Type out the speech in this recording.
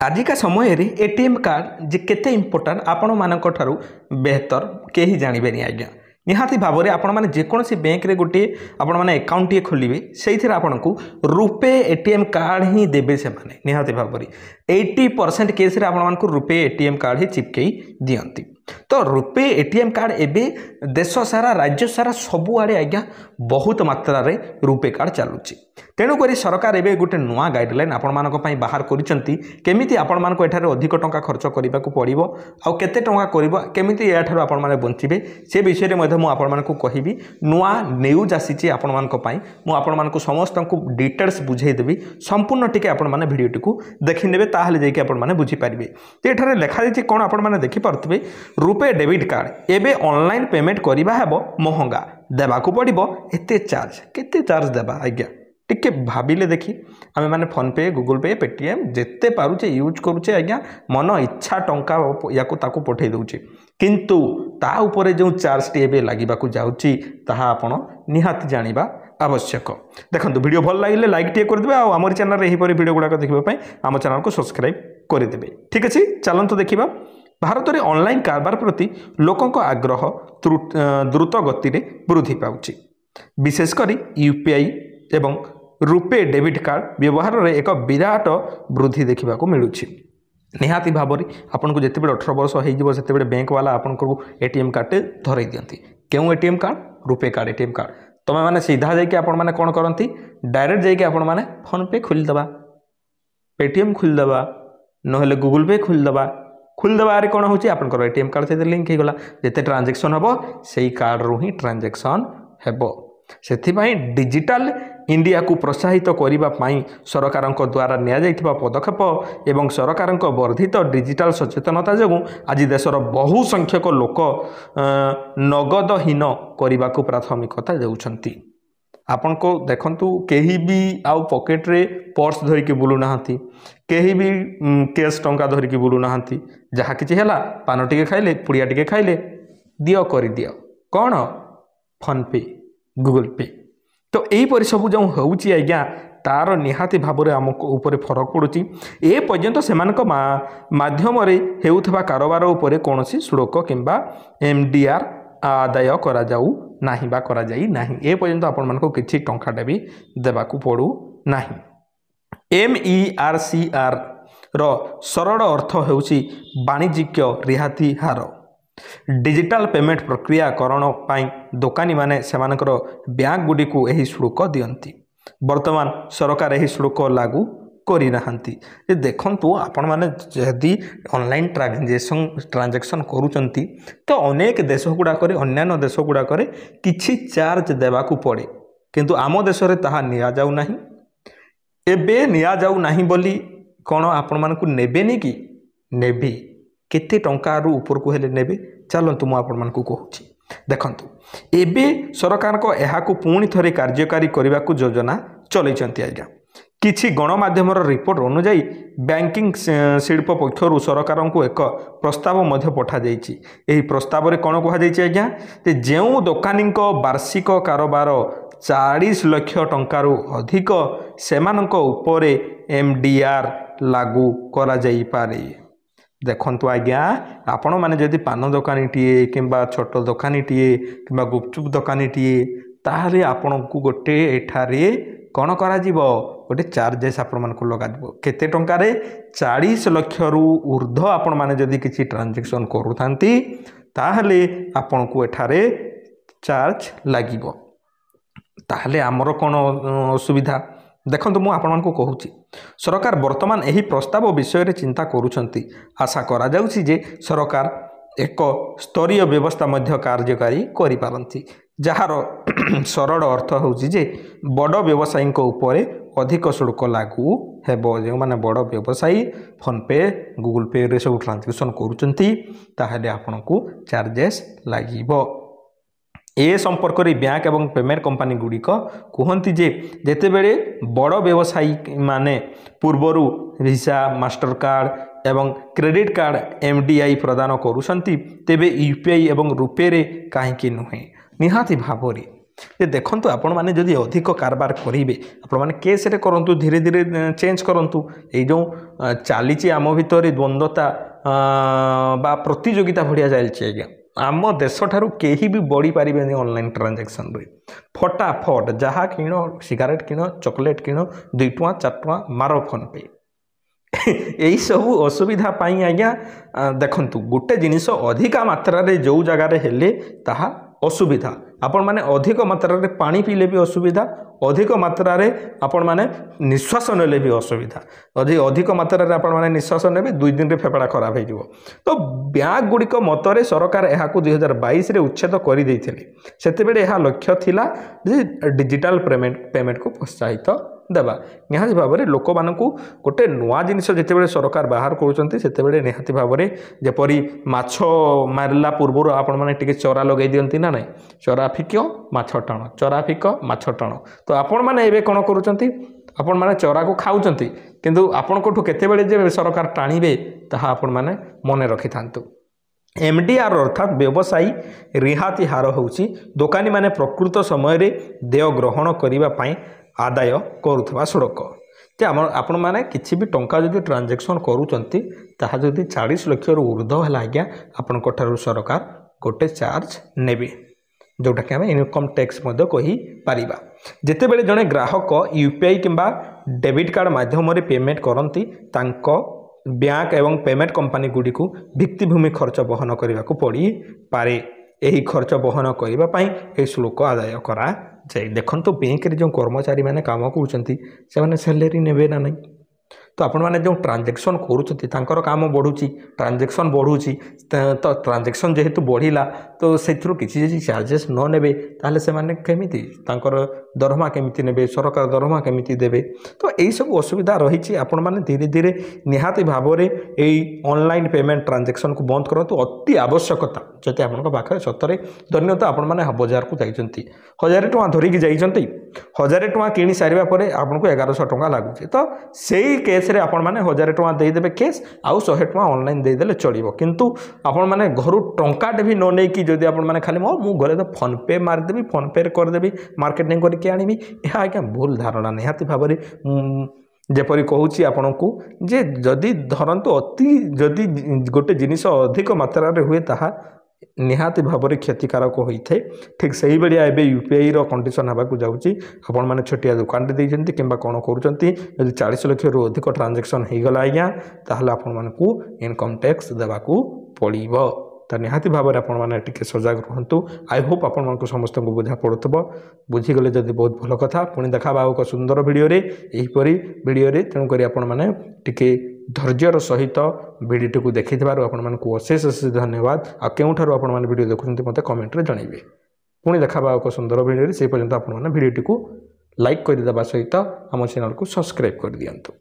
आजिका समय रे ATM card जे केते इंपोर्टेंट आपण मानक ठारू बेहतर केही जानबे नहीं आज्ञा निहाती भाव में आपण मैंने जेकोसी बैंक रे गोटे आपण मैंने अकाउंट टे खोलिए से आपन को रुपे एटीएम कार्ड ही देबे से माने निहाती भाव में 80% केस रे आपण मानक रुपे एटीएम कार्ड ही चिपकई दियंती। तो रुपे एटीएम कार्ड एबे देश सारा राज्य सारा सबुआड़े आज्ञा बहुत मात्रा रे रुपे कार्ड चलुची। तेणुक सरकार एबे गोटे नुआ गाइडलाइन आपण मानक पई बाहर करिसंती केमिति आपण मानक एठारे अधिक टंका खर्च करिबा को पड़िबो आ केते टंका करिबो केमिति एठारो आपण माने बंचिबे से विषय रे मध्ये मु आपण मानक कहिबी। नुआ न्यूज आसीची आपण मानक पई मु आपण मानक समस्त को डिटेल्स बुझाई देबी संपूर्ण टिके आपण माने वीडियो टिकु देखि नेबे ताहाले जेकी आपण माने बुझी पारिबे। ते एठारे लेखा दिछि कोन आपण माने देखि परतबे रुपे डेबिट कार्ड एबे ऑनलाइन पेमेंट करिबा हेबो महंगा देबा को पड़िबो एते चार्ज केते चार्ज देबा आज्ञा टिके भाविले देखी आमे माने फोन पे गूगल पे पेटीएम जेते पारुचे यूज करूचे आज्ञा मन इच्छा टंका याको ताको पठे दउचे किंतु ता ऊपर जो चार्ज टी एबे लागिबा को जाउची ताहा आपण निहात जानिबा आवश्यक। देखंतु वीडियो भल लागिले लाइक टे कर देबे आ हमर चैनल रे एही परि वीडियो गुडा देखिबा पई हम चैनल को सब्सक्राइब कर देबे। ठीक अछि चलंतु देखिबा। भारत में ऑनलाइन कारबार प्रति लोकों आग्रह द्रुत गति रे वृद्धि पाउची विशेषकर यूपीआई एवं रुपे डेबिट कार्ड व्यवहार रे एक विराट वृद्धि देखा मिलूँ। निहाती भाव में आपन को जिते 18 वर्ष हो बैंक वाला आपन को एटीएम कार्ड धरई दियंती क्यों ATM card RuPay card ATM card तुम मैंने सीधा जाकि आपण मैंने कौन करती डायरेक्ट जाकि आपण मैंने फोन पे खोलदेवा पेटीएम खोलदेवा नहेले गूगल पे खोलदेवा कौन हो आपंकर एटीएम कार्ड से लिंक होगा जिते ट्रांजेक्शन हम से कार्ड रू ही ट्रांजेक्शन हेबो। सेथिपाई डिजिटल इंडिया को प्रोत्साहित करने सरकार द्वारा निया पदक्षेप एवं सरकार वर्धित डिजिटल सचेतनता जो आज देशर बहु संख्यक लोक नगदहीन करने को प्राथमिकता देउछंती। आपन को देखंतु केही भी आउ पॉकेट रे पर्स धरिकी बुलू नाहंती केही भी कैश टंका धरिकी बुलू नाहंती जहाँ किछि हैला पान टिके खाइले पुड़िया टिके खाइले दियो करि दियो कौन फोन पे गूगल पे। तो यहीपरि सब जो होउची आज्ञा तार निहाती भाव में आमको ऊपर फरक पड़ुची ए पर्यंत सेमानक माध्यम रे हेउथबा कारोबार ऊपर कोनोसी शुल्क किंबा एमडीआर आदाय करा जाऊ नाही बा करा जाई नाही ए पर्यंत आपण मानको किछि टंकाटा भी देबाकू पड़ू नाही। एमईआरसीआर रो सरल अर्थ हेउची वाणिज्यिक रिहाती हार डिजिटल पेमेंट प्रक्रियाकरण पाई दोकानी माने सेमानकर बैंक गुडी को एही शुल्क दियंती। वर्तमान सरकार एही शुल्क लागू करी नाहंती। जे देखंतु आपण माने यदि ऑनलाइन ट्रांजैक्शन करूचंती तो अनेक देश गुडा करे अन्य देश गुडा करे किछि चार्ज देबा को पड़े किंतु आम देश रे ताहा निया जाऊ नाही एबे निया जाऊ नाही बोली कोन आपण मानकु नेबेनी कि नेबे केते टंका रु ऊपर को हेले नेबे चलंतु मु आपण मानकु कहूची। देखंतु एबे सरकार को एहा को पुणी थरे कार्यकारी करबा को योजना चलैचंती आज्ञा किछि गणमाध्यम रिपोर्ट अनुजाई बैंकिंग शिल्प पक्षर सरकार को एक प्रस्ताव मध्य पठा जाइछि। एही प्रस्ताव रे कोन कहा जाइछि आज्ञा जे जेउ दोकानी वार्षिक कारोबार 40 लाख टंका रु अधिक सेमानक उपरे एमडीआर लागू करा जाई पारे। देखंतु आज्ञा आपण माने जदि पान दोकानी टीए किंबा छोट दोकानी टीए किंबा गुपचुप दोकानी टीए ताहले आपण को गोटे एठारे कौन करा जीवो गोटे चार्जेस आपण मान को लगा जीवो केते टंका रे 40 लाख रु ऊर्ध्व आपण माने जदि किछि ट्रांजैक्शन करूथांती ताहले आपण को एठारे चार्ज लागिवो ताहले हमर कोन असुविधा। देखंतु मु आपण मान को कहूची सरकार वर्तमान एही प्रस्ताव विषय रे चिंता करूछंती आशा करा जाउछि जे सरकार एक स्तरीय व्यवस्था मध्य कार्यकारी करि पारंती जहार सरल अर्थ होउछि जे बड़ व्यवसायी उपरे अधिक शुल्क लागू हेबो। जो माने बड़ व्यवसायी फोन पे गूगल पे रे सब ट्रांजैक्शन करूछंती ताहले आपन को चार्जेस लागिबो। ए संपर्क रे बैंक एवं पेमेंट कंपनी गुड़िक कहती जे जेते बेले बड़ व्यवसायी माने पूर्वरु वीसा मास्टर कार्ड एवं क्रेडिट कार्ड एमडीआई प्रदान करूछंती तेबे यूपीआई एवं रुपे रे काहेकि नुहे निहाती भाव रे ଯେ ଦେଖନ୍ତୁ ଆପଣମାନେ ଯଦି ଅଧିକ କାରବାର କରିବେ ଆପଣମାନେ କେସ୍ରେ କରନ୍ତୁ, ଧୀରେ ଧୀରେ ଚେଞ୍ଜ କରନ୍ତୁ। ଏଇ ଯେଉଁ ଚାଲିଛି ଆମ ଭିତରେ ଦ୍ୱନ୍ଦ୍ୱତା ବା ପ୍ରତିଯୋଗିତା ଭଳିଆ ଚାଲିଛି ଆଜ୍ଞା, ଆମ ଦେଶଠାରୁ କେହି ବି ବଢ଼ିପାରିବେନି ଅନଲାଇନ୍ ଟ୍ରାଞ୍ଜାକ୍ସନ୍ରେ। ଫଟାଫଟ ଯାହା କିଣ, ସିଗାରେଟ୍ କିଣ, ଚକୋଲେଟ୍ କିଣ, 2 ଟଙ୍କା 4 ଟଙ୍କା ମାର ଫୋନ୍ ପେ। ଏହିସବୁ ଅସୁବିଧା ପାଇଁ ଆଜ୍ଞା ଦେଖନ୍ତୁ, ଗୋଟେ ଜିନିଷ ଅଧିକା ମାତ୍ରାରେ ଯେଉଁ ଜାଗାରେ ହେଲେ ତାହା ଅସୁବିଧା। ଆପଣମାନେ ଅଧିକ ମାତ୍ରାରେ ପାଣି ପିଇଲେ ବି ଅସୁବିଧା, ଅଧିକ ମାତ୍ରାରେ ଆପଣମାନେ ନିଶ୍ୱାସ ନେଲେ ବି ଅସୁବିଧା। ଯଦି ଅଧିକ ମାତ୍ରାରେ ଆପଣମାନେ ନିଶ୍ୱାସ ନେବେ 2 ଦିନରେ ଫେଫଡ଼ା ଖରାପ ହୋଇଯିବ। ତ ବ୍ୟାଙ୍କ ଗୁଡ଼ିକ ମତରେ ସରକାର ଏହାକୁ 2022ରେ ଉଚ୍ଛେଦ କରିଦେଇଥିଲେ। ସେତେବେଳେ ଏହା ଲକ୍ଷ୍ୟ ଥିଲା ଯେ ଡିଜିଟାଲ ପେମେଣ୍ଟକୁ ପ୍ରୋତ୍ସାହିତ ଦେବା। ନିହାତି ଭାବରେ ଲୋକମାନଙ୍କୁ ଗୋଟେ ନୂଆ ଜିନିଷ ଯେତେବେଳେ ସରକାର ବାହାର କରୁଛନ୍ତି ସେତେବେଳେ ନିହାତି ଭାବରେ ଯେପରି ମାଛ ମାରିଲା ପୂର୍ବରୁ ଆପଣମାନେ ଟିକେ ଚରା ଲଗାଇ ଦିଅନ୍ତି ନା ନାହିଁ, ଚରା ଫିକ ମାଛ ଟାଣ, ଚରା ଫିକ ମାଛ ଟାଣ। ତ ଆପଣମାନେ ଏବେ କ'ଣ କରୁଛନ୍ତି, ଆପଣମାନେ ଚରାକୁ ଖାଉଛନ୍ତି, କିନ୍ତୁ ଆପଣଙ୍କଠୁ କେତେବେଳେ ଯେ ସରକାର ଟାଣିବେ ତାହା ଆପଣମାନେ ମନେ ରଖିଥାନ୍ତୁ। MDR ଅର୍ଥାତ୍ ବ୍ୟବସାୟୀ ରିହାତି ହାର ହେଉଛି ଦୋକାନୀମାନେ ପ୍ରକୃତ ସମୟରେ ଦେୟ ଗ୍ରହଣ କରିବା ପାଇଁ ଆଦାୟ କରୁଥିବା ଶୁଳକ। ଯେ ଆପଣମାନେ କିଛି ବି ଟଙ୍କା ଯଦି ଟ୍ରାଞ୍ଜାକ୍ସନ୍ କରୁଛନ୍ତି ତାହା ଯଦି 40 ଲକ୍ଷରୁ ଉର୍ଦ୍ଧ୍ୱ ହେଲା ଆଜ୍ଞା, ଆପଣଙ୍କଠାରୁ ସରକାର ଗୋଟେ ଚାର୍ଜ ନେବେ, ଯେଉଁଟାକି ଆମେ ଇନକମ୍ ଟ୍ୟାକ୍ସ ମଧ୍ୟ କହିପାରିବା। ଯେତେବେଳେ ଜଣେ ଗ୍ରାହକ UPI କିମ୍ବା ଡେବିଟ୍ କାର୍ଡ଼ ମାଧ୍ୟମରେ ପେମେଣ୍ଟ କରନ୍ତି, ତାଙ୍କ ବ୍ୟାଙ୍କ ଏବଂ ପେମେଣ୍ଟ କମ୍ପାନୀ ଗୁଡ଼ିକୁ ଭିତ୍ତିଭୂମି ଖର୍ଚ୍ଚ ବହନ କରିବାକୁ ପଡ଼ିପାରେ। ଏହି ଖର୍ଚ୍ଚ ବହନ କରିବା ପାଇଁ ଏହି ଶୁଳକ ଆଦାୟ କରାଯାଏ। ଦେଖନ୍ତୁ ବ୍ୟାଙ୍କରେ ଯେଉଁ କର୍ମଚାରୀମାନେ କାମ କରୁଛନ୍ତି ସେମାନେ ସାଲେରୀ ନେବେ ନା ନାହିଁ। ତ ଆପଣମାନେ ଯେଉଁ ଟ୍ରାଞ୍ଜାକ୍ସନ୍ କରୁଛନ୍ତି ତାଙ୍କର କାମ ବଢ଼ୁଛି, ଟ୍ରାଞ୍ଜାକ୍ସନ୍ ବଢ଼ୁଛି, ତ ଟ୍ରାଞ୍ଜାକ୍ସନ୍ ଯେହେତୁ ବଢ଼ିଲା ତ ସେଥିରୁ କିଛି ଯଦି ଚାର୍ଜେସ୍ ନ ନେବେ ତାହେଲେ ସେମାନେ କେମିତି ତାଙ୍କର ଦରମା କେମିତି ନେବେ, ସରକାର ଦରମା କେମିତି ଦେବେ। ତ ଏହିସବୁ ଅସୁବିଧା ରହିଛି। ଆପଣମାନେ ଧୀରେ ଧୀରେ ନିହାତି ଭାବରେ ଏଇ ଅନଲାଇନ୍ ପେମେଣ୍ଟ ଟ୍ରାଞ୍ଜାକ୍ସନ୍କୁ ବନ୍ଦ କରନ୍ତୁ। ଅତି ଆବଶ୍ୟକତା ଯଦି ଆପଣଙ୍କ ପାଖରେ ସତରେ, ଧନ୍ୟତଃ ଆପଣମାନେ ବଜାରକୁ ଯାଇଛନ୍ତି, 1000 ଟଙ୍କା ଧରିକି ଯାଇଛନ୍ତି, 1000 ଟଙ୍କା କିଣି ସାରିବା ପରେ ଆପଣଙ୍କୁ 1100 ଟଙ୍କା ଲାଗୁଛି, ତ ସେଇ କେସ୍ରେ ଆପଣମାନେ 1000 ଟଙ୍କା ଦେଇଦେବେ କେସ୍, ଆଉ 100 ଟଙ୍କା ଅନଲାଇନ୍ ଦେଇଦେଲେ ଚଳିବ। କିନ୍ତୁ ଆପଣମାନେ ଘରୁ ଟଙ୍କାଟେ ବି ନ ନେଇକି ଯଦି ଆପଣମାନେ ଖାଲି ମୁଁ ଘରେ ତ ଫୋନ୍ ପେ ମାରିଦେବି, ଫୋନ୍ ପେରେ କରିଦେବି, ମାର୍କେଟିଂ କରିକି ଆଣିବି, ଏହା ଆଜ୍ଞା ଭୁଲ ଧାରଣା। ନିହାତି ଭାବରେ ଯେପରି କହୁଛି ଆପଣଙ୍କୁ ଯେ ଯଦି ଧରନ୍ତୁ ଯଦି ଗୋଟେ ଜିନିଷ ଅଧିକ ମାତ୍ରାରେ ହୁଏ ତାହା ନିହାତି ଭାବରେ କ୍ଷତିକାରକ ହୋଇଥାଏ। ଠିକ୍ ସେଇଭଳିଆ ଏବେ UPIର କଣ୍ଡିସନ୍ ହେବାକୁ ଯାଉଛି। ଆପଣମାନେ ଛୋଟିଆ ଦୋକାନଟେ ଦେଇଛନ୍ତି କିମ୍ବା କ'ଣ କରୁଛନ୍ତି, ଯଦି 40 ଲକ୍ଷରୁ ଅଧିକ ଟ୍ରାଞ୍ଜାକ୍ସନ୍ ହୋଇଗଲା ଆଜ୍ଞା, ତାହେଲେ ଆପଣମାନଙ୍କୁ ଇନକମ୍ ଟ୍ୟାକ୍ସ ଦେବାକୁ ପଡ଼ିବ। ତ ନିହାତି ଭାବରେ ଆପଣମାନେ ଟିକେ ସଜାଗ ରୁହନ୍ତୁ। ଆଇ ହୋପ୍ ଆପଣମାନଙ୍କୁ ସମସ୍ତଙ୍କୁ ବୁଝା ପଡ଼ୁଥିବ। ବୁଝିଗଲେ ଯଦି ବହୁତ ଭଲ କଥା। ପୁଣି ଦେଖାବା ଆଉ ଏକ ସୁନ୍ଦର ଭିଡ଼ିଓରେ, ଏହିପରି ଭିଡ଼ିଓରେ। ତେଣୁକରି ଆପଣମାନେ ଟିକେ ଧୈର୍ଯ୍ୟର ସହିତ ଭିଡ଼ିଓଟିକୁ ଦେଖିଥିବାରୁ ଆପଣମାନଙ୍କୁ ଅଶେଷ ଧନ୍ୟବାଦ। ଆଉ କେଉଁଠାରୁ ଆପଣମାନେ ଭିଡ଼ିଓ ଦେଖୁଛନ୍ତି ମୋତେ କମେଣ୍ଟରେ ଜଣାଇବେ। ପୁଣି ଦେଖାବା ଆଉ ଏକ ସୁନ୍ଦର ଭିଡ଼ିଓରେ। ସେହି ପର୍ଯ୍ୟନ୍ତ ଆପଣମାନେ ଭିଡ଼ିଓଟିକୁ ଲାଇକ୍ କରିଦେବା ସହିତ ଆମ ଚ୍ୟାନେଲକୁ ସବସ୍କ୍ରାଇବ୍ କରିଦିଅନ୍ତୁ।